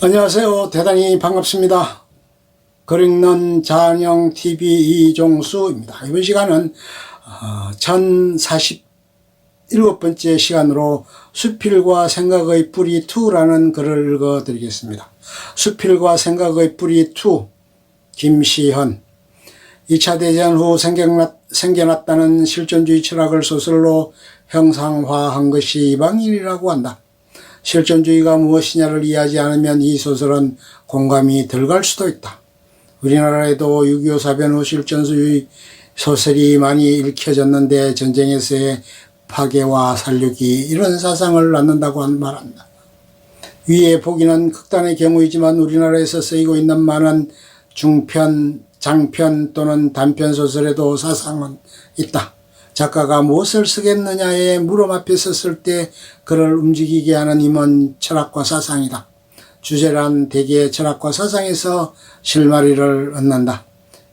안녕하세요. 대단히 반갑습니다. 글 읽는 잔영TV 이종수입니다. 이번 시간은 1047번째 시간으로 수필과 생각의 뿌리 2라는 글을 읽어드리겠습니다. 수필과 생각의 뿌리 2, 김시헌. 2차 대전 후 생겨났다는 실존주의 철학을 소설로 형상화한 것이 이방인이라고 한다. 실존주의가 무엇이냐를 이해하지 않으면 이 소설은 공감이 덜 갈 수도 있다. 우리나라에도 6.25 사변 후 실존주의 소설이 많이 읽혀졌는데 전쟁에서의 파괴와 살육이 이런 사상을 낳는다고 말한다. 위에 보기는 극단의 경우이지만 우리나라에서 쓰이고 있는 많은 중편, 장편 또는 단편 소설에도 사상은 있다. 작가가 무엇을 쓰겠느냐에 물음 앞에 섰을 때 그를 움직이게 하는 힘은 철학과 사상이다. 주제란 대개 철학과 사상에서 실마리를 얻는다.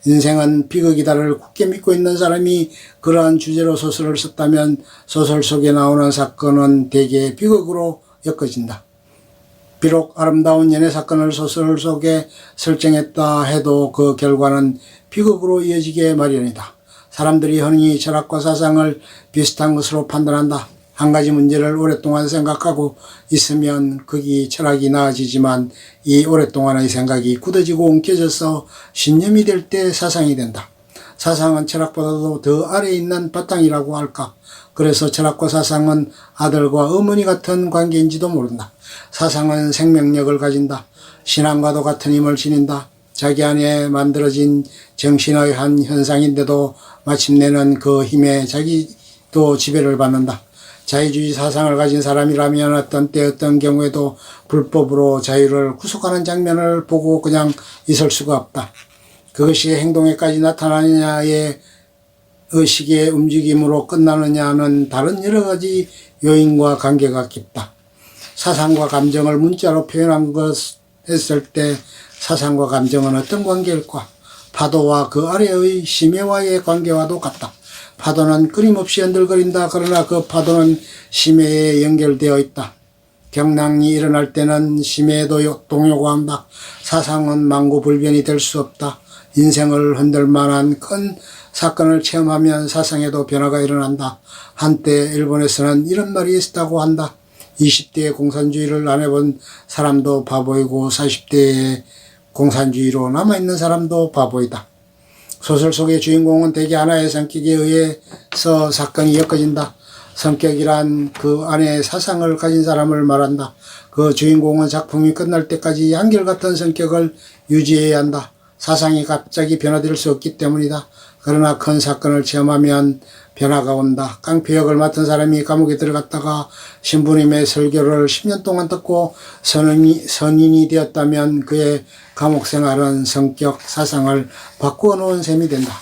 인생은 비극이다를 굳게 믿고 있는 사람이 그러한 주제로 소설을 썼다면 소설 속에 나오는 사건은 대개 비극으로 엮어진다. 비록 아름다운 연애 사건을 소설 속에 설정했다 해도 그 결과는 비극으로 이어지게 마련이다. 사람들이 흔히 철학과 사상을 비슷한 것으로 판단한다. 한 가지 문제를 오랫동안 생각하고 있으면 거기 철학이 나아지지만 이 오랫동안의 생각이 굳어지고 엉켜져서 신념이 될 때 사상이 된다. 사상은 철학보다도 더 아래에 있는 바탕이라고 할까. 그래서 철학과 사상은 아들과 어머니 같은 관계인지도 모른다. 사상은 생명력을 가진다. 신앙과도 같은 힘을 지닌다. 자기 안에 만들어진 정신의 한 현상인데도 마침내는 그 힘에 자기도 지배를 받는다. 자유주의 사상을 가진 사람이라면 어떤 때 어떤 경우에도 불법으로 자유를 구속하는 장면을 보고 그냥 있을 수가 없다. 그것이 행동에까지 나타나느냐의 의식의 움직임으로 끝나느냐는 다른 여러 가지 요인과 관계가 깊다. 사상과 감정을 문자로 표현한 것 했을 때 사상과 감정은 어떤 관계일까? 파도와 그 아래의 심해와의 관계와도 같다. 파도는 끊임없이 흔들거린다. 그러나 그 파도는 심해에 연결되어 있다. 경랑이 일어날 때는 심해에도 동요한다. 사상은 망고불변이 될 수 없다. 인생을 흔들 만한 큰 사건을 체험하면 사상에도 변화가 일어난다. 한때 일본에서는 이런 말이 있었다고 한다. 20대에 공산주의를 안 해본 사람도 바보이고 40대에 공산주의로 남아있는 사람도 바보이다. 소설 속의 주인공은 대개 하나의 성격에 의해서 사건이 엮어진다. 성격이란 그 안에 사상을 가진 사람을 말한다. 그 주인공은 작품이 끝날 때까지 한결같은 성격을 유지해야 한다. 사상이 갑자기 변화될 수 없기 때문이다. 그러나 큰 사건을 체험하면 변화가 온다. 깡패 역을 맡은 사람이 감옥에 들어갔다가 신부님의 설교를 10년 동안 듣고 선인이 되었다면 그의 감옥 생활은 성격, 사상을 바꾸어 놓은 셈이 된다.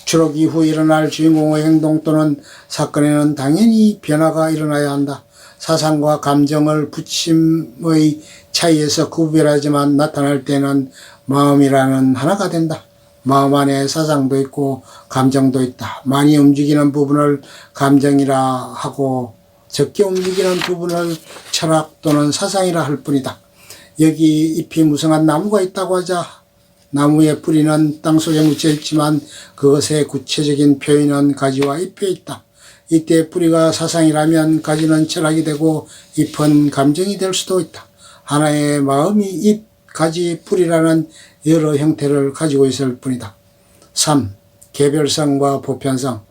추록 이후 일어날 주인공의 행동 또는 사건에는 당연히 변화가 일어나야 한다. 사상과 감정을 부침의 차이에서 구별하지만 나타날 때는 마음이라는 하나가 된다. 마음 안에 사상도 있고 감정도 있다. 많이 움직이는 부분을 감정이라 하고 적게 움직이는 부분을 철학 또는 사상이라 할 뿐이다. 여기 잎이 무성한 나무가 있다고 하자. 나무의 뿌리는 땅속에 묻혀 있지만 그것의 구체적인 표현은 가지와 잎에 있다. 이때 뿌리가 사상이라면 가지는 철학이 되고 잎은 감정이 될 수도 있다. 하나의 마음이 잎, 가지, 뿌리라는 여러 형태를 가지고 있을 뿐이다. 3. 개별성과 보편성.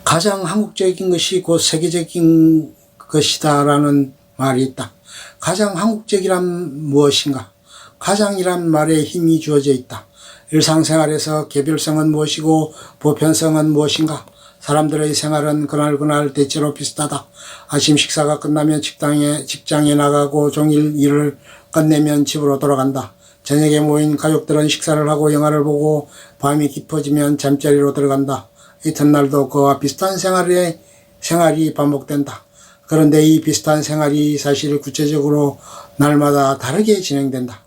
가장 한국적인 것이 곧 세계적인 것이다라는 말이 있다. 가장 한국적이란 무엇인가? 가장이란 말에 힘이 주어져 있다. 일상생활에서 개별성은 무엇이고 보편성은 무엇인가? 사람들의 생활은 그날 대체로 비슷하다. 아침 식사가 끝나면 직장에 나가고 종일 일을 끝내면 집으로 돌아간다. 저녁에 모인 가족들은 식사를 하고 영화를 보고 밤이 깊어지면 잠자리로 들어간다. 이튿날도 그와 비슷한 생활이 반복된다. 그런데 이 비슷한 생활이 사실 구체적으로 날마다 다르게 진행된다.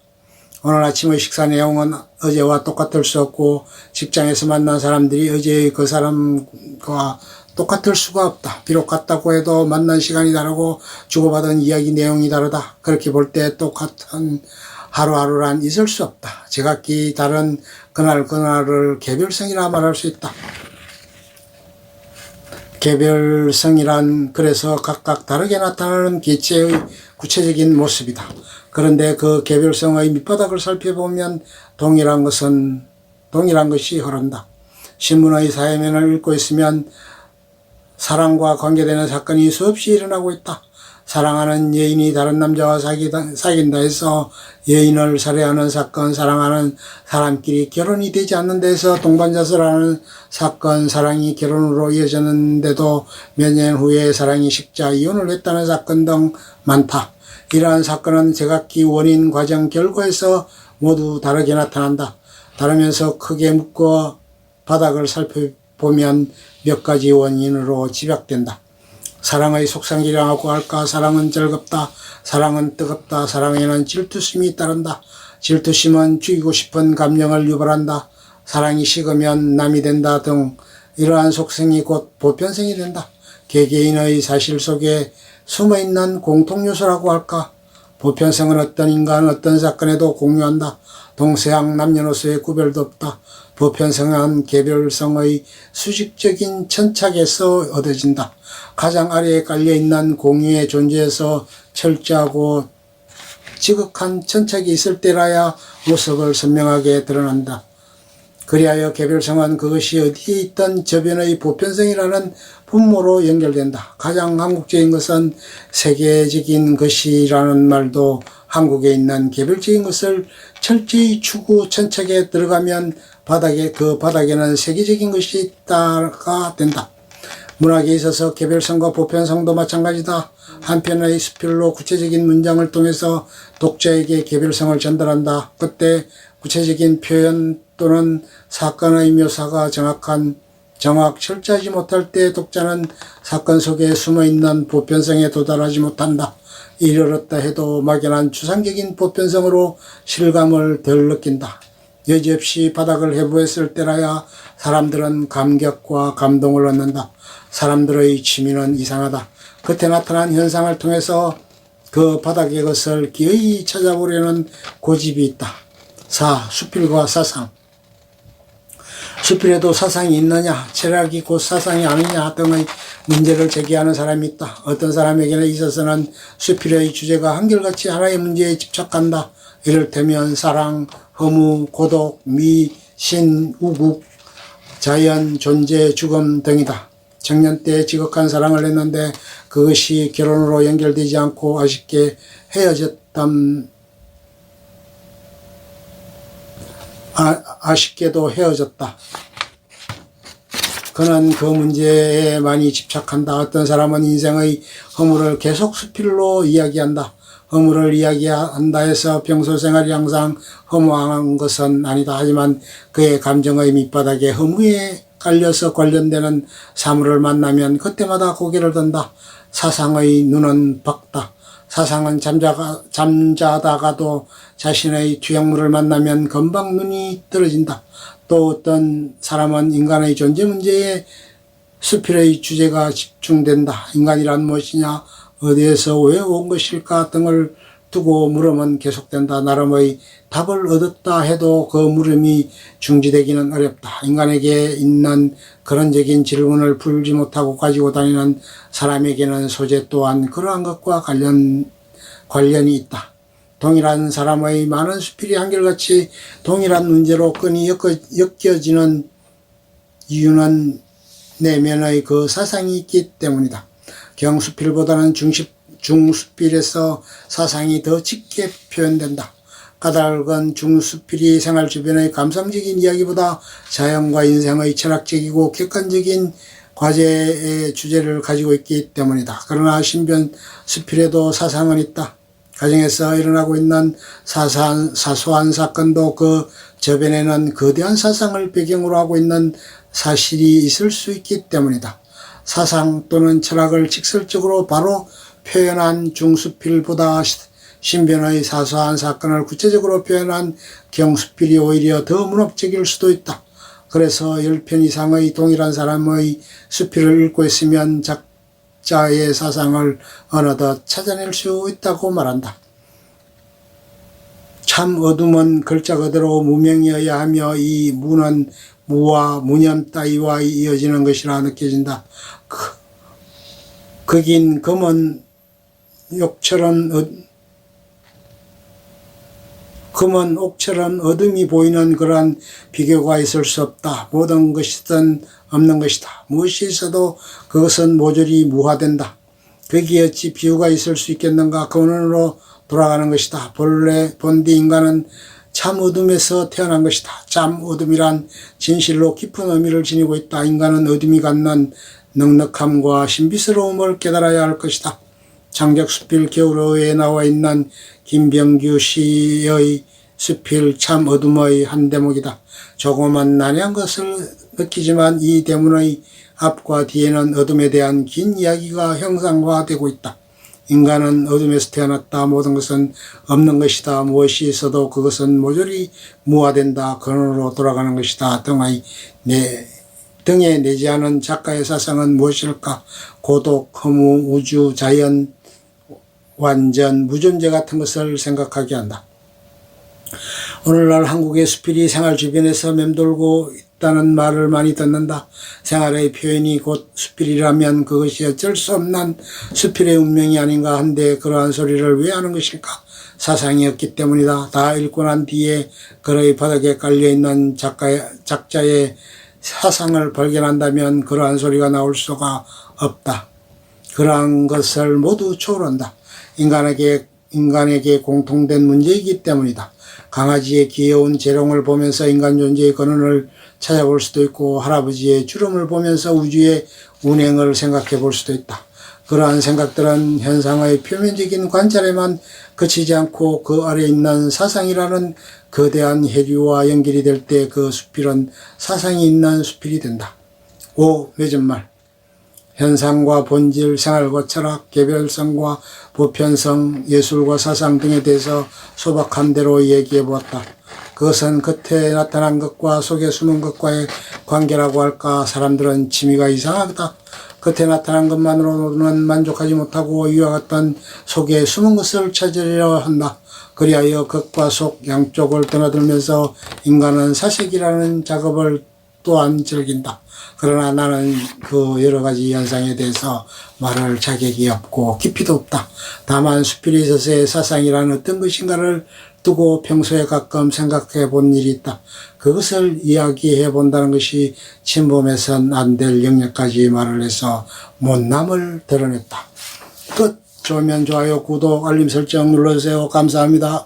오늘 아침의 식사 내용은 어제와 똑같을 수 없고 직장에서 만난 사람들이 어제의 그 사람과 똑같을 수가 없다. 비록 같다고 해도 만난 시간이 다르고 주고받은 이야기 내용이 다르다. 그렇게 볼 때 똑같은 하루하루란 있을 수 없다. 제각기 다른 그날그날을 개별성이라 말할 수 있다. 개별성이란 그래서 각각 다르게 나타나는 개체의 구체적인 모습이다. 그런데 그 개별성의 밑바닥을 살펴보면 동일한 것이 흐른다. 신문의 사회면을 읽고 있으면 사랑과 관계되는 사건이 수없이 일어나고 있다. 사랑하는 여인이 다른 남자와 사귄다 해서 여인을 살해하는 사건, 사랑하는 사람끼리 결혼이 되지 않는 데서 동반자살하는 사건, 사랑이 결혼으로 이어졌는데도 몇 년 후에 사랑이 식자 이혼을 했다는 사건 등 많다. 이러한 사건은 제각기 원인, 과정, 결과에서 모두 다르게 나타난다. 다르면서 크게 묶어 바닥을 살펴보면 몇 가지 원인으로 집약된다. 사랑의 속상이라고 할까? 사랑은 즐겁다. 사랑은 뜨겁다. 사랑에는 질투심이 따른다. 질투심은 죽이고 싶은 감정을 유발한다. 사랑이 식으면 남이 된다 등 이러한 속성이 곧 보편성이 된다. 개개인의 사실 속에 숨어있는 공통요소라고 할까? 보편성은 어떤 인간, 어떤 사건에도 공유한다. 동서양 남녀노소의 구별도 없다. 보편성은 개별성의 수직적인 천착에서 얻어진다. 가장 아래에 깔려있는 공유의 존재에서 철저하고 지극한 천착이 있을 때라야 모습을 선명하게 드러난다. 그리하여 개별성은 그것이 어디에 있던 저변의 보편성이라는 분모로 연결된다. 가장 한국적인 것은 세계적인 것이라는 말도 한국에 있는 개별적인 것을 철저히 추구 천착에 들어가면 그 바닥에는 세계적인 것이 있다가 된다. 문학에 있어서 개별성과 보편성도 마찬가지다. 한편의 수필로 구체적인 문장을 통해서 독자에게 개별성을 전달한다. 그때 구체적인 표현 또는 사건의 묘사가 철저하지 못할 때 독자는 사건 속에 숨어있는 보편성에 도달하지 못한다. 이르렀다 해도 막연한 추상적인 보편성으로 실감을 덜 느낀다. 여지없이 바닥을 해부했을 때라야 사람들은 감격과 감동을 얻는다. 사람들의 취미는 이상하다. 그때 나타난 현상을 통해서 그 바닥의 것을 기어이 찾아보려는 고집이 있다. 4. 수필과 사상. 수필에도 사상이 있느냐, 철학이 곧 사상이 아니냐 등의 문제를 제기하는 사람이 있다. 어떤 사람에게는 있어서는 수필의 주제가 한결같이 하나의 문제에 집착한다. 이를테면 사랑, 허무, 고독, 미, 신, 우국, 자연, 존재, 죽음 등이다. 청년 때 지극한 사랑을 했는데 그것이 결혼으로 연결되지 않고 아쉽게도 헤어졌다. 그는 그 문제에 많이 집착한다. 어떤 사람은 인생의 허물을 계속 수필로 이야기한다. 허물을 이야기한다 해서 평소 생활이 항상 허무한 것은 아니다. 하지만 그의 감정의 밑바닥에 허무에 깔려서 관련되는 사물을 만나면 그때마다 고개를 든다. 사상의 눈은 밝다. 사상은 잠자다가도 자신의 투영물을 만나면 금방 눈이 떨어진다. 또 어떤 사람은 인간의 존재 문제에 수필의 주제가 집중된다. 인간이란 무엇이냐, 어디에서 왜 온 것일까 등을 두고 물으면 계속된다. 나름의 답을 얻었다 해도 그 물음이 중지되기는 어렵다. 인간에게 있는 근원적인 질문을 풀지 못하고 가지고 다니는 사람에게는 소재 또한 그러한 것과 관련이 있다. 동일한 사람의 많은 수필이 한결같이 동일한 문제로 끈이 엮여지는 이유는 내면의 그 사상이 있기 때문이다. 경수필보다는 중수필에서 사상이 더 짙게 표현된다. 까닭은 중수필이 생활 주변의 감성적인 이야기보다 자연과 인생의 철학적이고 객관적인 과제의 주제를 가지고 있기 때문이다. 그러나 신변 수필에도 사상은 있다. 가정에서 일어나고 있는 사소한 사건도 그 저변에는 거대한 사상을 배경으로 하고 있는 사실이 있을 수 있기 때문이다. 사상 또는 철학을 직설적으로 바로 표현한 중수필보다 신변의 사소한 사건을 구체적으로 표현한 경수필이 오히려 더 문학적일 수도 있다. 그래서 10편 이상의 동일한 사람의 수필을 읽고 있으면 작자의 사상을 어느덧 찾아낼 수 있다고 말한다. 참 어둠은 글자 그대로 무명이어야 하며 이 무는 무와 무념 따위와 이어지는 것이라 느껴진다. 극인 금은 옥처럼 어둠이 보이는 그러한 비교가 있을 수 없다. 모든 것이든 없는 것이다. 무엇이 있어도 그것은 모조리 무화된다. 거기에 어찌 비유가 있을 수 있겠는가. 근원으로 돌아가는 것이다. 본래 본디 인간은 참 어둠에서 태어난 것이다. 참 어둠이란 진실로 깊은 의미를 지니고 있다. 인간은 어둠이 갖는 넉넉함과 신비스러움을 깨달아야 할 것이다. 창작수필 겨울어에 나와 있는 김병규 시의 수필 참 어둠의 한 대목이다. 조그만 난해한 것을 느끼지만 이 대문의 앞과 뒤에는 어둠에 대한 긴 이야기가 형상화되고 있다. 인간은 어둠에서 태어났다. 모든 것은 없는 것이다. 무엇이 있어도 그것은 모조리 무화된다. 근원으로 돌아가는 것이다. 등에 내지 않은 작가의 사상은 무엇일까? 고독, 허무, 우주, 자연, 완전, 무존재 같은 것을 생각하게 한다. 오늘날 한국의 수필이 생활 주변에서 맴돌고 있다는 말을 많이 듣는다. 생활의 표현이 곧 수필이라면 그것이 어쩔 수 없는 수필의 운명이 아닌가 한데 그러한 소리를 왜 하는 것일까? 사상이 없기 때문이다. 다 읽고 난 뒤에 글의 바닥에 깔려있는 작자의 사상을 발견한다면 그러한 소리가 나올 수가 없다. 그러한 것을 모두 초월한다. 인간에게 공통된 문제이기 때문이다. 강아지의 귀여운 재롱을 보면서 인간 존재의 근원을 찾아볼 수도 있고 할아버지의 주름을 보면서 우주의 운행을 생각해 볼 수도 있다. 그러한 생각들은 현상의 표면적인 관찰에만 그치지 않고 그 아래에 있는 사상이라는 거대한 해류와 연결이 될 때 그 수필은 사상이 있는 수필이 된다. 5. 맺은말. 현상과 본질, 생활과 철학, 개별성과 보편성, 예술과 사상 등에 대해서 소박한 대로 얘기해 보았다. 그것은 겉에 나타난 것과 속에 숨은 것과의 관계라고 할까. 사람들은 취미가 이상하다. 겉에 나타난 것만으로는 만족하지 못하고 이와 같은 속에 숨은 것을 찾으려 한다. 그리하여 겉과 속 양쪽을 떠나들면서 인간은 사색이라는 작업을 또한 즐긴다. 그러나 나는 그 여러 가지 현상에 대해서 말할 자격이 없고 깊이도 없다. 다만 수필에 있어서의 사상이라는 어떤 것인가를 두고 평소에 가끔 생각해 본 일이 있다. 그것을 이야기해 본다는 것이 침범해선 안 될 영역까지 말을 해서 못남을 드러냈다. 끝. 좋으면 좋아요, 구독, 알림 설정 눌러주세요. 감사합니다.